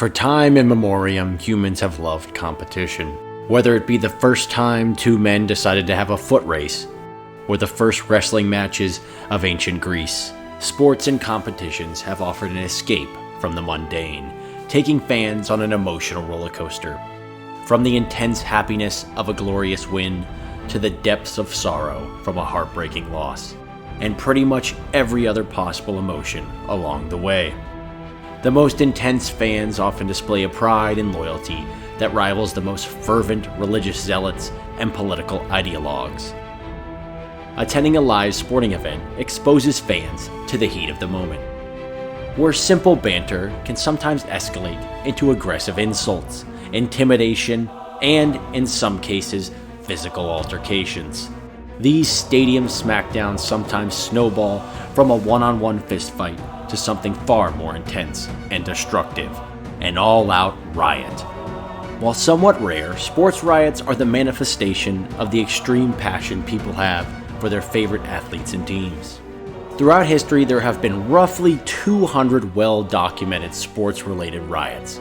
For time immemorial, humans have loved competition. Whether it be the first time two men decided to have a foot race, or the first wrestling matches of ancient Greece, sports and competitions have offered an escape from the mundane, taking fans on an emotional roller coaster. From the intense happiness of a glorious win to the depths of sorrow from a heartbreaking loss, and pretty much every other possible emotion along the way. The most intense fans often display a pride and loyalty that rivals the most fervent religious zealots and political ideologues. Attending a live sporting event exposes fans to the heat of the moment, where simple banter can sometimes escalate into aggressive insults, intimidation, and, in some cases, physical altercations. These stadium smackdowns sometimes snowball from a one-on-one fistfight to something far more intense and destructive, an all-out riot. While somewhat rare, sports riots are the manifestation of the extreme passion people have for their favorite athletes and teams. Throughout history, there have been roughly 200 well-documented sports-related riots.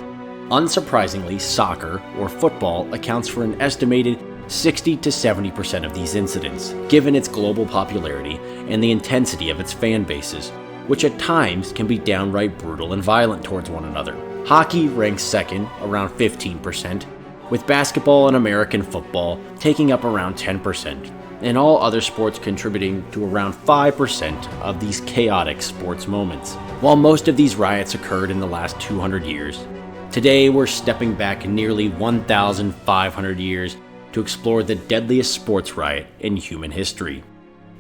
Unsurprisingly, soccer, or football, accounts for an estimated 60 to 70% of these incidents, given its global popularity and the intensity of its fan bases, which at times can be downright brutal and violent towards one another. Hockey ranks second, around 15%, with basketball and American football taking up around 10%, and all other sports contributing to around 5% of these chaotic sports moments. While most of these riots occurred in the last 200 years, today we're stepping back nearly 1,500 years to explore the deadliest sports riot in human history,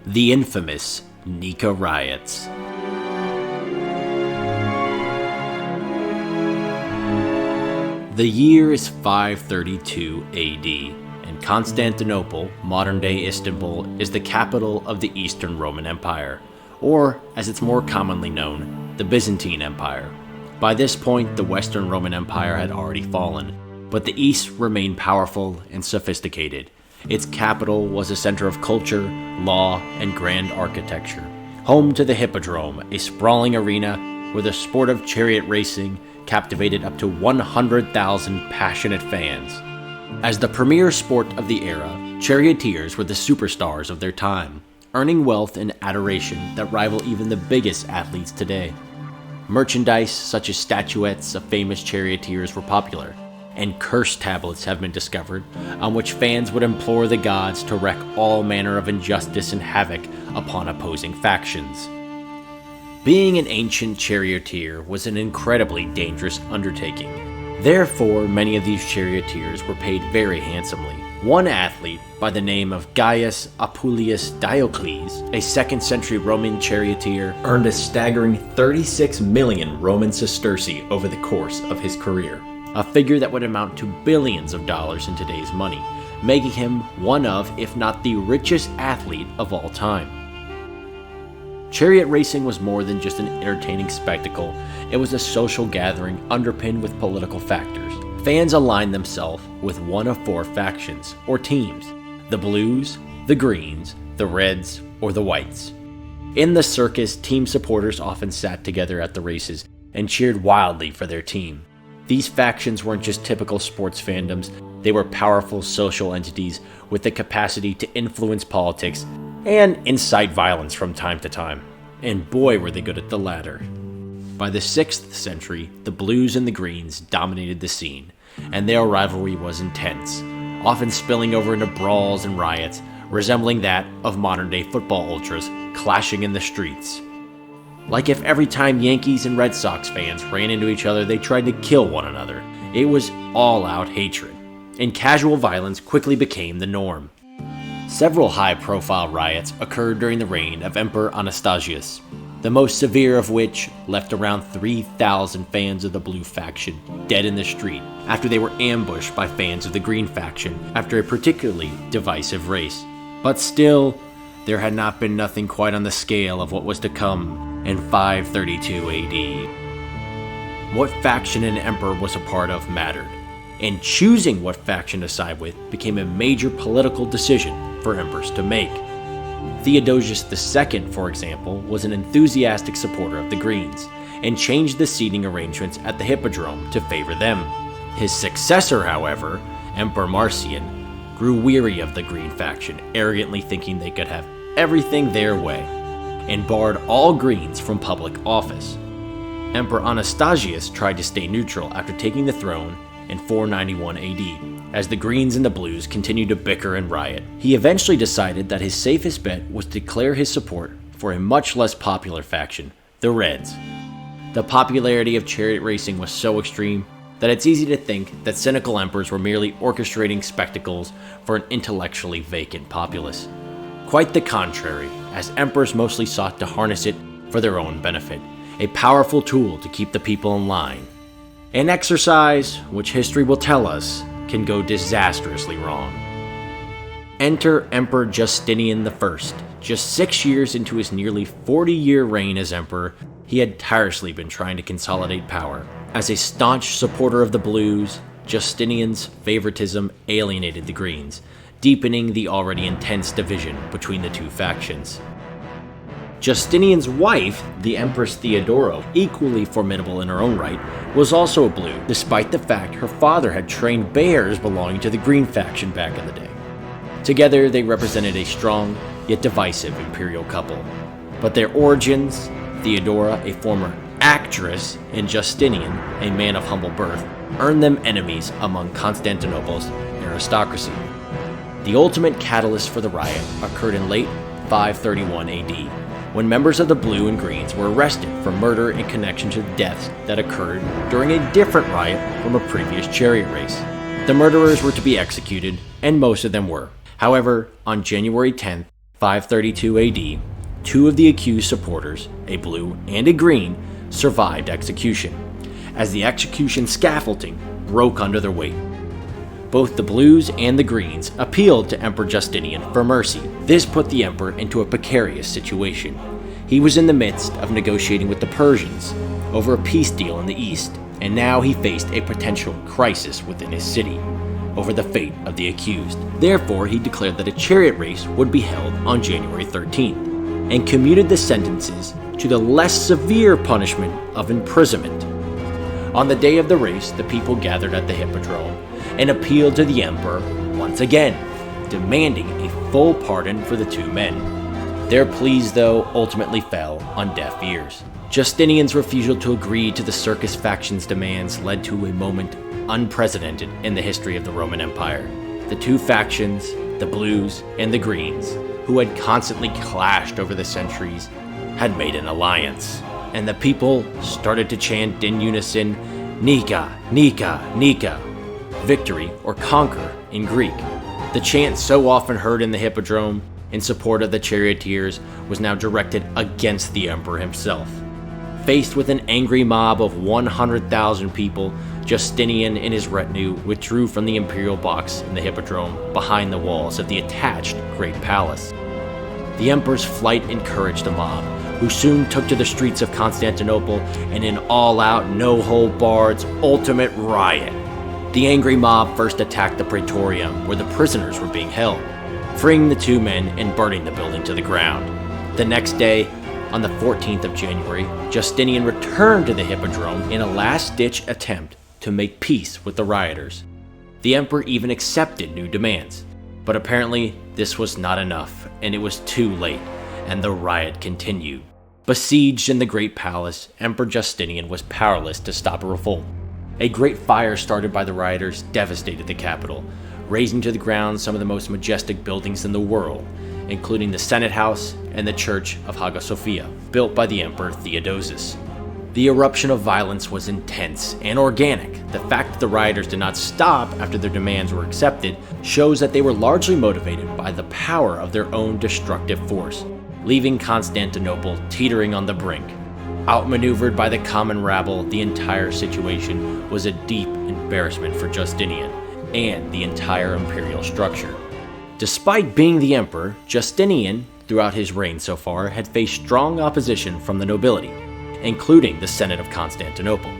the infamous Nika Riots. The year is 532 AD, and Constantinople, modern-day Istanbul, is the capital of the Eastern Roman Empire, or, as it's more commonly known, the Byzantine Empire. By this point, the Western Roman Empire had already fallen, but the East remained powerful and sophisticated. Its capital was a center of culture, law, and grand architecture. Home to the Hippodrome, a sprawling arena where the sport of chariot racing captivated up to 100,000 passionate fans. As the premier sport of the era, charioteers were the superstars of their time, earning wealth and adoration that rival even the biggest athletes today. Merchandise such as statuettes of famous charioteers were popular, and curse tablets have been discovered on which fans would implore the gods to wreak all manner of injustice and havoc upon opposing factions. Being an ancient charioteer was an incredibly dangerous undertaking. Therefore, many of these charioteers were paid very handsomely. One athlete by the name of Gaius Appuleius Diocles, a 2nd century Roman charioteer, earned a staggering 36 million Roman sesterci over the course of his career, a figure that would amount to billions of dollars in today's money, making him one of, if not the richest athlete of all time. Chariot racing was more than just an entertaining spectacle. It was a social gathering underpinned with political factors. Fans aligned themselves with one of 4 factions, or teams: the blues, the greens, the reds, or the whites. In the circus, team supporters often sat together at the races and cheered wildly for their team. These factions weren't just typical sports fandoms, they were powerful social entities with the capacity to influence politics and incite violence from time to time. And boy, were they good at the latter. By the 6th century, the blues and the greens dominated the scene, and their rivalry was intense, often spilling over into brawls and riots, resembling that of modern-day football ultras clashing in the streets. Like if every time Yankees and Red Sox fans ran into each other, they tried to kill one another. It was all-out hatred, and casual violence quickly became the norm. Several high-profile riots occurred during the reign of Emperor Anastasius, the most severe of which left around 3,000 fans of the blue faction dead in the street after they were ambushed by fans of the green faction after a particularly divisive race. But still, there had not been nothing quite on the scale of what was to come in 532 AD. What faction an emperor was a part of mattered, and choosing what faction to side with became a major political decision for emperors to make. Theodosius II, for example, was an enthusiastic supporter of the Greens, and changed the seating arrangements at the Hippodrome to favor them. His successor, however, Emperor Marcian, grew weary of the Green faction, arrogantly thinking they could have everything their way, and barred all Greens from public office. Emperor Anastasius tried to stay neutral after taking the throne in 491 AD, as the Greens and the Blues continued to bicker and riot. He eventually decided that his safest bet was to declare his support for a much less popular faction, the Reds. The popularity of chariot racing was so extreme that it's easy to think that cynical emperors were merely orchestrating spectacles for an intellectually vacant populace. Quite the contrary, as emperors mostly sought to harness it for their own benefit, a powerful tool to keep the people in line. An exercise which history will tell us can go disastrously wrong. Enter Emperor Justinian I. Just 6 years into his nearly 40-year reign as emperor, he had tirelessly been trying to consolidate power. As a staunch supporter of the Blues, Justinian's favoritism alienated the Greens, deepening the already intense division between the two factions. Justinian's wife, the Empress Theodora, equally formidable in her own right, was also a Blue, despite the fact her father had trained bears belonging to the Green faction back in the day. Together, they represented a strong, yet divisive imperial couple. But their origins, Theodora, a former actress, and Justinian, a man of humble birth, earned them enemies among Constantinople's aristocracy. The ultimate catalyst for the riot occurred in late 531 AD, when members of the Blue and Greens were arrested for murder in connection to the deaths that occurred during a different riot from a previous chariot race. The murderers were to be executed, and most of them were. However, on January 10, 532 AD, two of the accused supporters, a Blue and a Green, survived execution, as the execution scaffolding broke under their weight. Both the Blues and the Greens appealed to Emperor Justinian for mercy. This put the emperor into a precarious situation. He was in the midst of negotiating with the Persians over a peace deal in the east, and now he faced a potential crisis within his city over the fate of the accused. Therefore, he declared that a chariot race would be held on January 13th, and commuted the sentences to the less severe punishment of imprisonment. On the day of the race, the people gathered at the Hippodrome and appealed to the emperor once again, demanding a full pardon for the two men. Their pleas, though, ultimately fell on deaf ears. Justinian's refusal to agree to the circus faction's demands led to a moment unprecedented in the history of the Roman Empire. The two factions, the Blues and the Greens, who had constantly clashed over the centuries, had made an alliance, and the people started to chant in unison, Nika, Nika, Nika, victory or conquer in Greek. The chant so often heard in the Hippodrome in support of the charioteers was now directed against the emperor himself. Faced with an angry mob of 100,000 people, Justinian and his retinue withdrew from the imperial box in the Hippodrome behind the walls of the attached Great Palace. The emperor's flight encouraged the mob, who soon took to the streets of Constantinople in an all-out, no-holds-barred, ultimate riot. The angry mob first attacked the Praetorium, where the prisoners were being held, freeing the two men and burning the building to the ground. The next day, on the 14th of January, Justinian returned to the Hippodrome in a last-ditch attempt to make peace with the rioters. The emperor even accepted new demands, but apparently this was not enough, and it was too late, and the riot continued. Besieged in the Great Palace, Emperor Justinian was powerless to stop a revolt. A great fire started by the rioters devastated the capital, razing to the ground some of the most majestic buildings in the world, including the Senate House and the Church of Hagia Sophia, built by the Emperor Theodosius. The eruption of violence was intense and organic. The fact that the rioters did not stop after their demands were accepted shows that they were largely motivated by the power of their own destructive force, leaving Constantinople teetering on the brink. Outmaneuvered by the common rabble, the entire situation was a deep embarrassment for Justinian and the entire imperial structure. Despite being the emperor, Justinian, throughout his reign so far, had faced strong opposition from the nobility, including the Senate of Constantinople.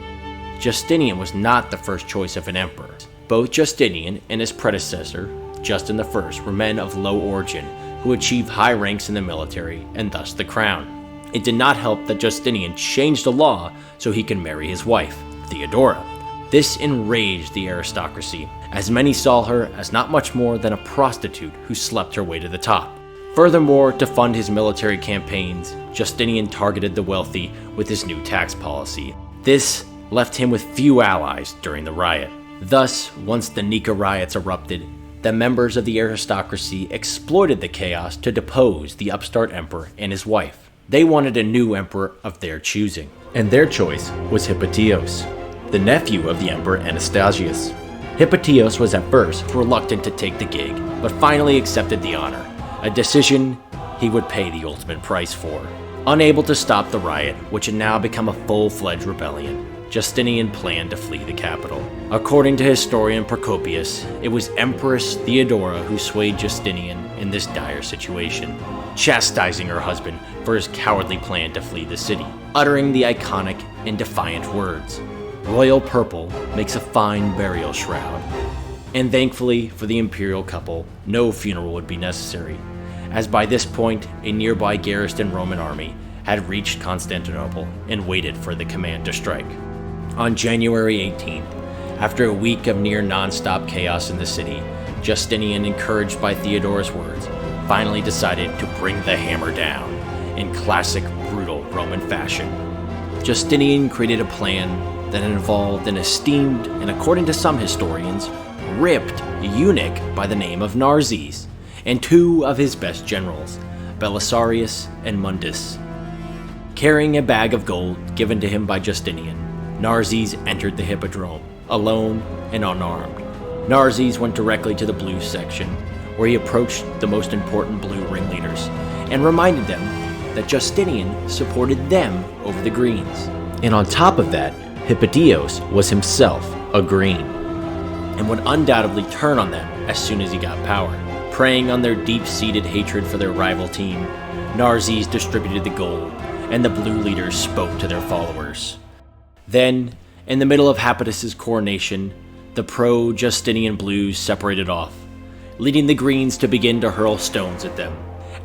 Justinian was not the first choice of an emperor. Both Justinian and his predecessor, Justin I, were men of low origin who achieved high ranks in the military and thus the crown. It did not help that Justinian changed the law so he could marry his wife, Theodora. This enraged the aristocracy, as many saw her as not much more than a prostitute who slept her way to the top. Furthermore, to fund his military campaigns, Justinian targeted the wealthy with his new tax policy. This left him with few allies during the riot. Thus, once the Nika Riots erupted, the members of the aristocracy exploited the chaos to depose the upstart emperor and his wife. They wanted a new emperor of their choosing, and their choice was Hippatios, the nephew of the emperor Anastasius. Hippatios was at first reluctant to take the gig, but finally accepted the honor, a decision he would pay the ultimate price for. Unable to stop the riot, which had now become a full-fledged rebellion, Justinian planned to flee the capital. According to historian Procopius, it was Empress Theodora who swayed Justinian in this dire situation, chastising her husband for his cowardly plan to flee the city, uttering the iconic and defiant words, "Royal purple makes a fine burial shroud." And thankfully for the imperial couple, no funeral would be necessary, as by this point a nearby garrisoned Roman army had reached Constantinople and waited for the command to strike. On January 18th, after a week of near non-stop chaos in the city, Justinian, encouraged by Theodora's words, finally decided to bring the hammer down in classic brutal Roman fashion. Justinian created a plan that involved an esteemed, and according to some historians, ripped eunuch by the name of Narses, and two of his best generals, Belisarius and Mundus. Carrying a bag of gold given to him by Justinian, Narses entered the hippodrome, alone and unarmed. Narses went directly to the blue section, where he approached the most important blue ringleaders, and reminded them that Justinian supported them over the greens. And on top of that, Hippatios was himself a green, and would undoubtedly turn on them as soon as he got power. Preying on their deep-seated hatred for their rival team, Narses distributed the gold, and the blue leaders spoke to their followers. Then, in the middle of Hippatius' coronation, the pro-Justinian blues separated off, leading the greens to begin to hurl stones at them.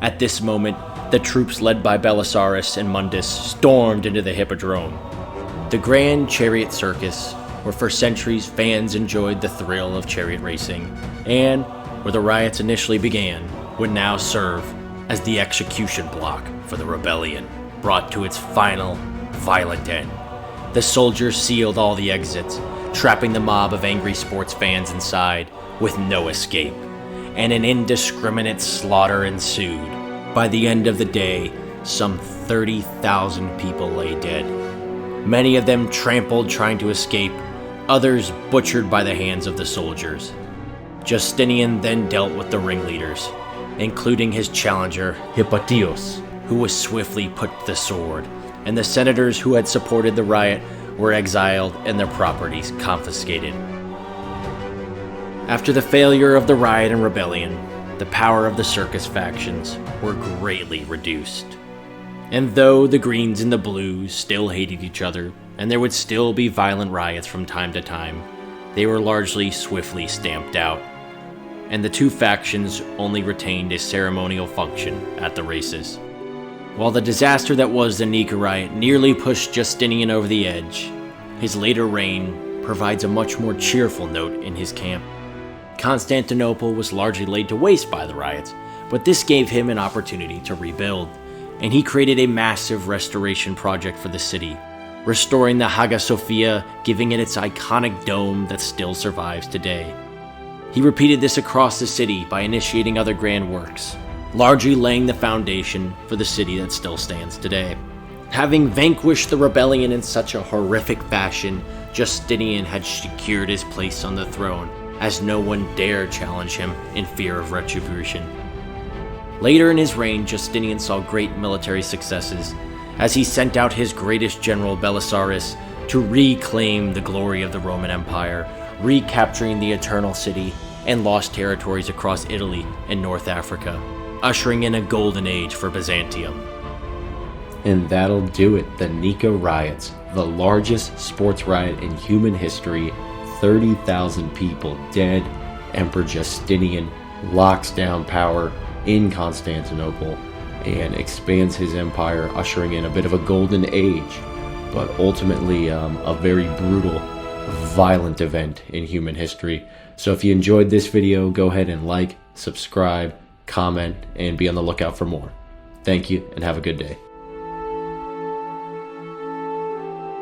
At this moment, the troops led by Belisarius and Mundus stormed into the hippodrome, the grand chariot circus, where for centuries fans enjoyed the thrill of chariot racing, and where the riots initially began, would now serve as the execution block for the rebellion, brought to its final, violent end. The soldiers sealed all the exits, trapping the mob of angry sports fans inside with no escape, and an indiscriminate slaughter ensued. By the end of the day, some 30,000 people lay dead, many of them trampled trying to escape, others butchered by the hands of the soldiers. Justinian then dealt with the ringleaders, including his challenger Hippatios, who was swiftly put to the sword, and the senators who had supported the riot were exiled and their properties confiscated. After the failure of the riot and rebellion, the power of the circus factions were greatly reduced. And though the Greens and the Blues still hated each other, and there would still be violent riots from time to time, they were largely swiftly stamped out, and the two factions only retained a ceremonial function at the races. While the disaster that was the Nika Riot nearly pushed Justinian over the edge, his later reign provides a much more cheerful note in his camp. Constantinople was largely laid to waste by the riots, but this gave him an opportunity to rebuild, and he created a massive restoration project for the city, restoring the Hagia Sophia, giving it its iconic dome that still survives today. He repeated this across the city by initiating other grand works, largely laying the foundation for the city that still stands today. Having vanquished the rebellion in such a horrific fashion, Justinian had secured his place on the throne, as no one dared challenge him in fear of retribution. Later in his reign, Justinian saw great military successes, as he sent out his greatest general Belisarius to reclaim the glory of the Roman Empire, recapturing the Eternal City and lost territories across Italy and North Africa, ushering in a golden age for Byzantium. And that'll do it. The Nika Riots, the largest sports riot in human history, 30,000 people dead. Emperor Justinian locks down power in Constantinople, and expands his empire, ushering in a bit of a golden age, but ultimately a very brutal, violent event in human history. So if you enjoyed this video, go ahead and like, subscribe, comment, and be on the lookout for more. Thank you, and have a good day.